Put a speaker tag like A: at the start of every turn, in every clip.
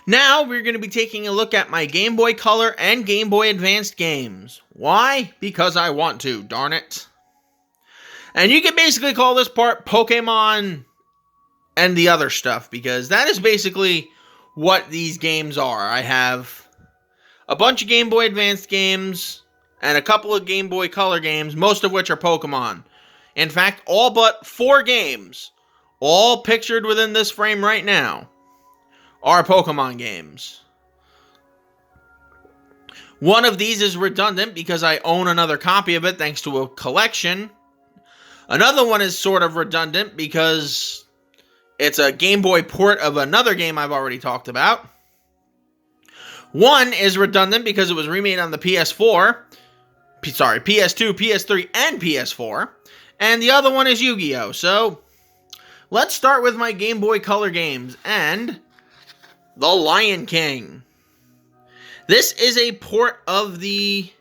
A: Now we're going to be taking a look at my Game Boy Color and Game Boy Advanced games. Why? Because I want to, darn it. And you can basically call this part Pokemon and the other stuff, because that is basically what these games are. I have a bunch of Game Boy Advanced games and a couple of Game Boy Color games, most of which are Pokemon. In fact, all but 4 games, all pictured within this frame right now, are Pokemon games. One of these is redundant because I own another copy of it thanks to a collection. Another one is sort of redundant because it's a Game Boy port of another game I've already talked about. One is redundant because it was remade on the PS2, PS3, and PS4. And the other one is Yu-Gi-Oh! So, let's start with my Game Boy Color games and The Lion King. This is a port of the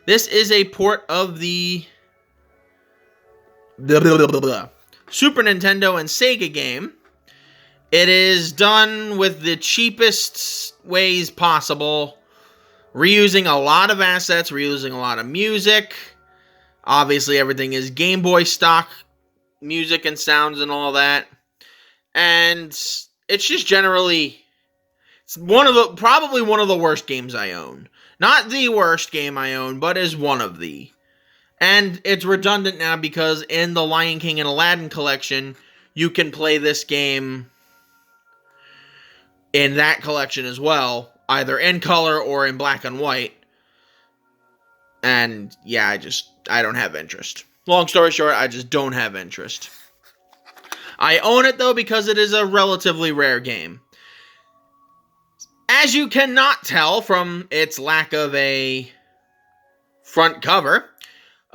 A: This is a port of the Super Nintendo and Sega game. It is done with the cheapest ways possible, reusing a lot of assets, reusing a lot of music. Obviously, everything is Game Boy stock music and sounds and all that. And it's just generally, it's probably one of the worst games I own. Not the worst game I own, but is one of the. And it's redundant now because in the Lion King and Aladdin collection, you can play this game in that collection as well, either in color or in black and white. And yeah, I don't have interest. Long story short, I just don't have interest. I own it though because it is a relatively rare game. As you cannot tell from its lack of a front cover,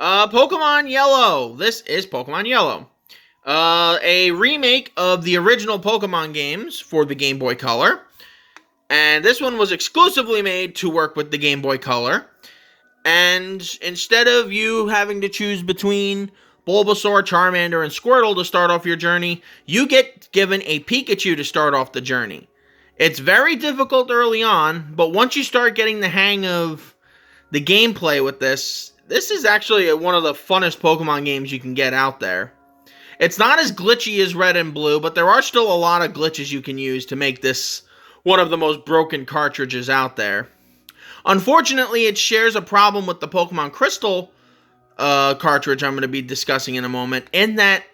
A: Pokemon Yellow. This is Pokemon Yellow. A remake of the original Pokemon games for the Game Boy Color. And this one was exclusively made to work with the Game Boy Color. And instead of you having to choose between Bulbasaur, Charmander, and Squirtle to start off your journey, you get given a Pikachu to start off the journey. It's very difficult early on, but once you start getting the hang of the gameplay with this is actually one of the funnest Pokemon games you can get out there. It's not as glitchy as Red and Blue, but there are still a lot of glitches you can use to make this one of the most broken cartridges out there. Unfortunately, it shares a problem with the Pokemon Crystal cartridge I'm going to be discussing in a moment, in that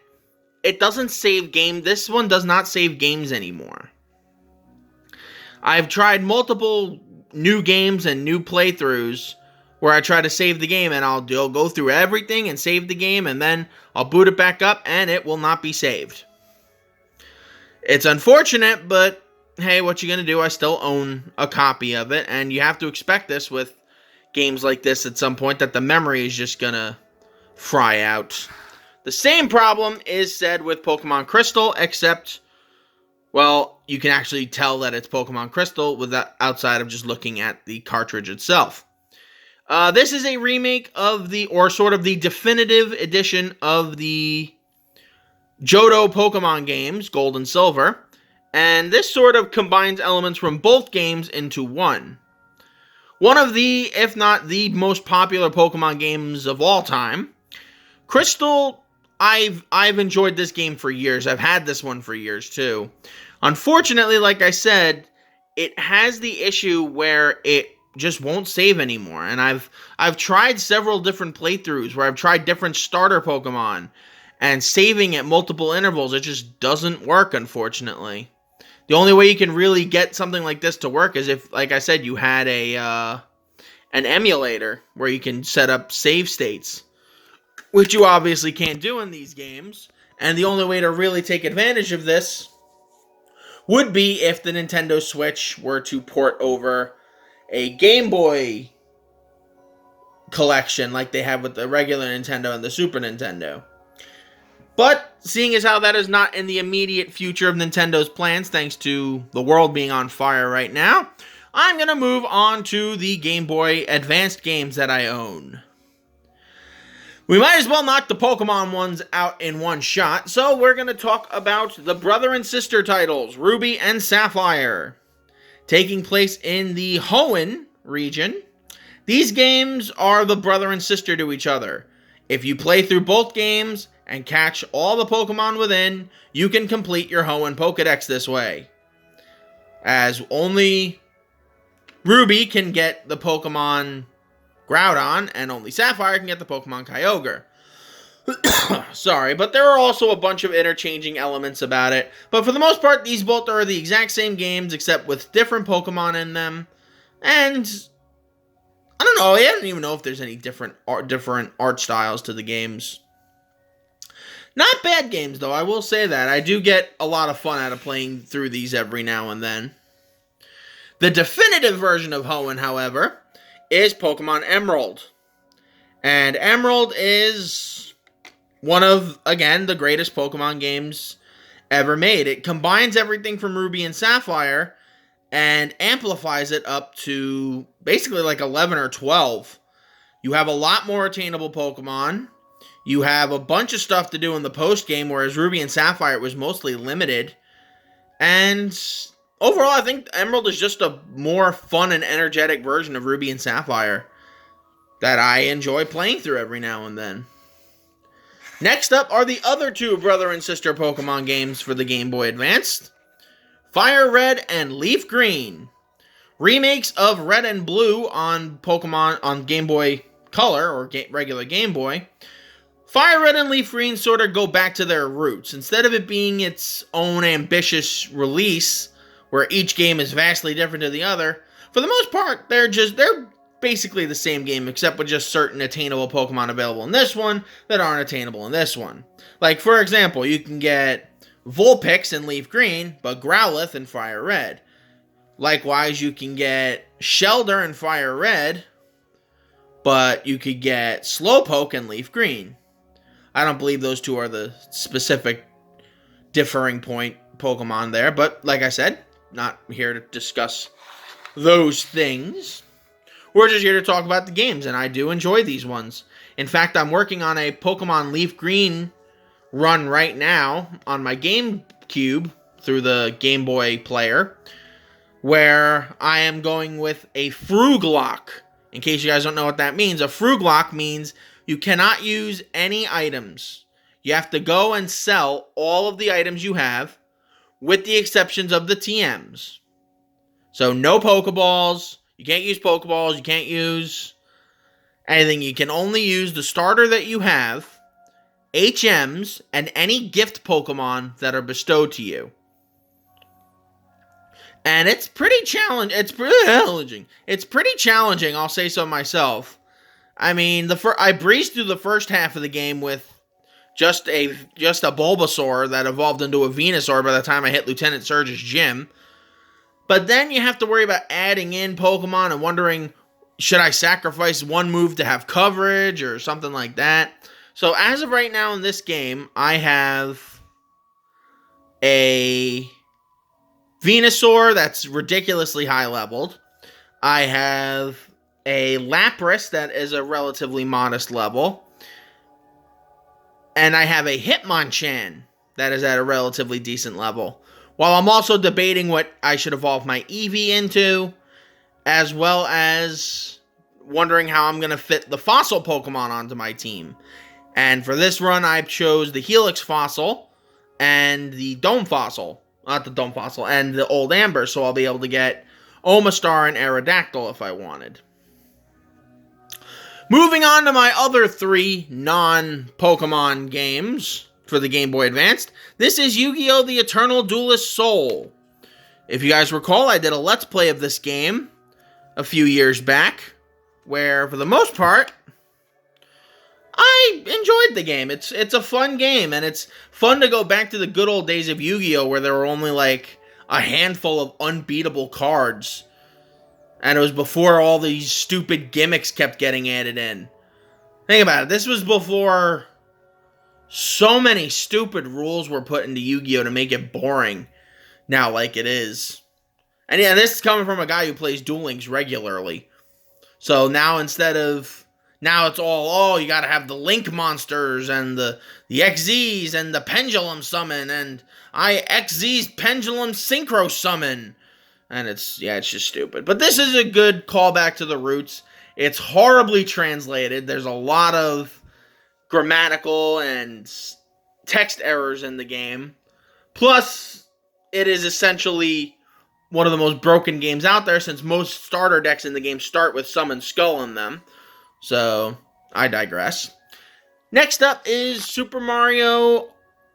A: it doesn't save game. This one does not save games anymore. I've tried multiple new games and new playthroughs where I try to save the game, and I'll go through everything and save the game, and then I'll boot it back up, and it will not be saved. It's unfortunate, but hey, what you gonna do? I still own a copy of it, and you have to expect this with games like this at some point, that the memory is just gonna fry out. The same problem is said with Pokemon Crystal, except, well, you can actually tell that it's Pokemon Crystal outside of just looking at the cartridge itself. This is a remake of the definitive edition of the Johto Pokemon games, Gold and Silver, and this sort of combines elements from both games into one. One of the, if not the most popular Pokemon games of all time. Crystal, I've enjoyed this game for years. I've had this one for years too. Unfortunately, like I said, it has the issue where it just won't save anymore. And I've tried several different playthroughs where I've tried different starter Pokemon and saving at multiple intervals. It just doesn't work, unfortunately. The only way you can really get something like this to work is if, like I said, you had an emulator where you can set up save states, which you obviously can't do in these games. And the only way to really take advantage of this would be if the Nintendo Switch were to port over a Game Boy collection like they have with the regular Nintendo and the Super Nintendo. But seeing as how that is not in the immediate future of Nintendo's plans, thanks to the world being on fire right now, I'm going to move on to the Game Boy Advanced games that I own. We might as well knock the Pokemon ones out in one shot, so we're going to talk about the brother and sister titles, Ruby and Sapphire. Taking place in the Hoenn region, these games are the brother and sister to each other. If you play through both games and catch all the Pokemon within, you can complete your Hoenn Pokedex this way. As only Ruby can get the Pokemon Groudon, and only Sapphire can get the Pokemon Kyogre. Sorry, but there are also a bunch of interchanging elements about it. But for the most part, these both are the exact same games, except with different Pokemon in them. And I don't know, I don't even know if there's any different art styles to the games. Not bad games, though, I will say that. I do get a lot of fun out of playing through these every now and then. The definitive version of Hoenn, however, is Pokemon Emerald. And Emerald is one of, again, the greatest Pokemon games ever made. It combines everything from Ruby and Sapphire and amplifies it up to basically like 11 or 12. You have a lot more attainable Pokemon. You have a bunch of stuff to do in the post-game, whereas Ruby and Sapphire was mostly limited. And overall, I think Emerald is just a more fun and energetic version of Ruby and Sapphire that I enjoy playing through every now and then. Next up are the other two brother and sister Pokemon games for the Game Boy Advance, Fire Red and Leaf Green. Remakes of Red and Blue on Pokemon on Game Boy Color, or regular Game Boy. Fire Red and Leaf Green sort of go back to their roots. Instead of it being its own ambitious release, where each game is vastly different to the other, for the most part, they're basically the same game, except with just certain attainable Pokemon available in this one that aren't attainable in this one. Like, for example, you can get Vulpix in Leaf Green, but Growlithe in Fire Red. Likewise, you can get Shellder in Fire Red, but you could get Slowpoke in Leaf Green. I don't believe those two are the specific differing point Pokemon there, but like I said, not here to discuss those things. We're just here to talk about the games, and I do enjoy these ones. In fact, I'm working on a Pokemon Leaf Green run right now on my GameCube through the Game Boy player, where I am going with a Fruglock. In case you guys don't know what that means, a Fruglock means you cannot use any items. You have to go and sell all of the items you have, with the exceptions of the TMs. So no Pokeballs. You can't use Pokeballs. You can't use anything. You can only use the starter that you have, HMs, and any gift Pokemon that are bestowed to you. And it's pretty challenging. It's pretty challenging, I'll say so myself. I mean, I breezed through the first half of the game with just a Bulbasaur that evolved into a Venusaur by the time I hit Lieutenant Surge's gym. But then you have to worry about adding in Pokemon and wondering, should I sacrifice one move to have coverage or something like that? So as of right now in this game, I have a Venusaur that's ridiculously high leveled. I have a Lapras that is a relatively modest level. And I have a Hitmonchan that is at a relatively decent level. While I'm also debating what I should evolve my Eevee into, as well as wondering how I'm going to fit the fossil Pokemon onto my team. And for this run, I chose the Helix Fossil and the Dome Fossil. Not the Dome Fossil, and the Old Amber, so I'll be able to get Omastar and Aerodactyl if I wanted. Moving on to my other three non-Pokemon games for the Game Boy Advance. This is Yu-Gi-Oh! The Eternal Duelist Soul. If you guys recall, I did a Let's Play of this game a few years back, where, for the most part, I enjoyed the game. It's a fun game, and it's fun to go back to the good old days of Yu-Gi-Oh! Where there were only, like, a handful of unbeatable cards. And it was before all these stupid gimmicks kept getting added in. Think about it. This was before so many stupid rules were put into Yu-Gi-Oh! To make it boring now like it is. And yeah, this is coming from a guy who plays Duel Links regularly. So now instead of Now it's all, you gotta have the Link monsters and the XZs and the Pendulum Summon and XZ's Pendulum Synchro Summon. And it's just stupid. But this is a good callback to the roots. It's horribly translated. There's a lot of grammatical and text errors in the game. Plus, it is essentially one of the most broken games out there, since most starter decks in the game start with Summon Skull in them. So, I digress. Next up is Super Mario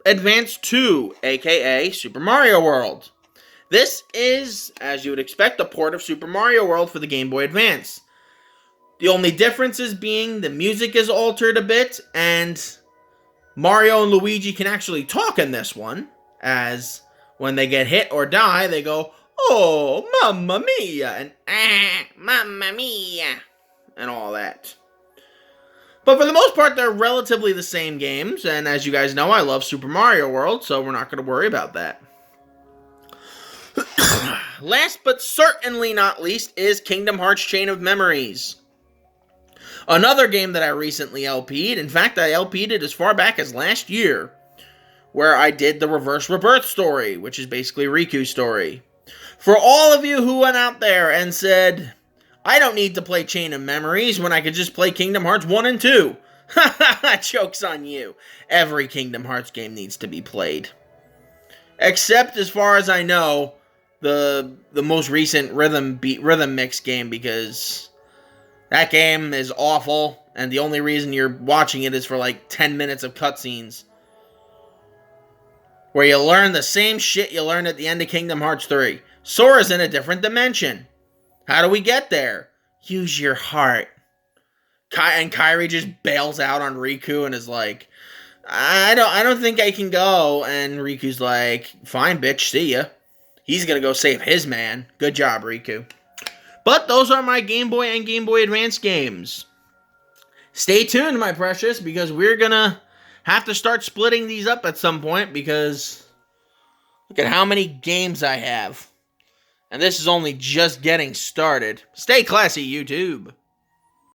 A: Advance 2, aka Super Mario World. This is, as you would expect, a port of Super Mario World for the Game Boy Advance. The only difference is being the music is altered a bit, and Mario and Luigi can actually talk in this one, as when they get hit or die, they go, "Oh, mamma mia," and mamma mia, and all that. But for the most part, they're relatively the same games, and as you guys know, I love Super Mario World, so we're not going to worry about that. Last but certainly not least is Kingdom Hearts Chain of Memories. Another game that I recently LP'd. In fact, I LP'd it as far back as last year, where I did the Reverse Rebirth story, which is basically Riku's story. For all of you who went out there and said, I don't need to play Chain of Memories when I could just play Kingdom Hearts 1 and 2. Joke's on you. Every Kingdom Hearts game needs to be played. Except, as far as I know, the most recent rhythm mix game, because that game is awful, and the only reason you're watching it is for like 10 minutes of cutscenes, where you learn the same shit you learned at the end of Kingdom Hearts 3. Sora's in a different dimension. How do we get there? Use your heart. And Kairi just bails out on Riku and is like, I don't think I can go. And Riku's like, fine, bitch, see ya. He's gonna go save his man. Good job, Riku. But those are my Game Boy and Game Boy Advance games. Stay tuned, my precious, because we're gonna have to start splitting these up at some point, because look at how many games I have. And this is only just getting started. Stay classy, YouTube.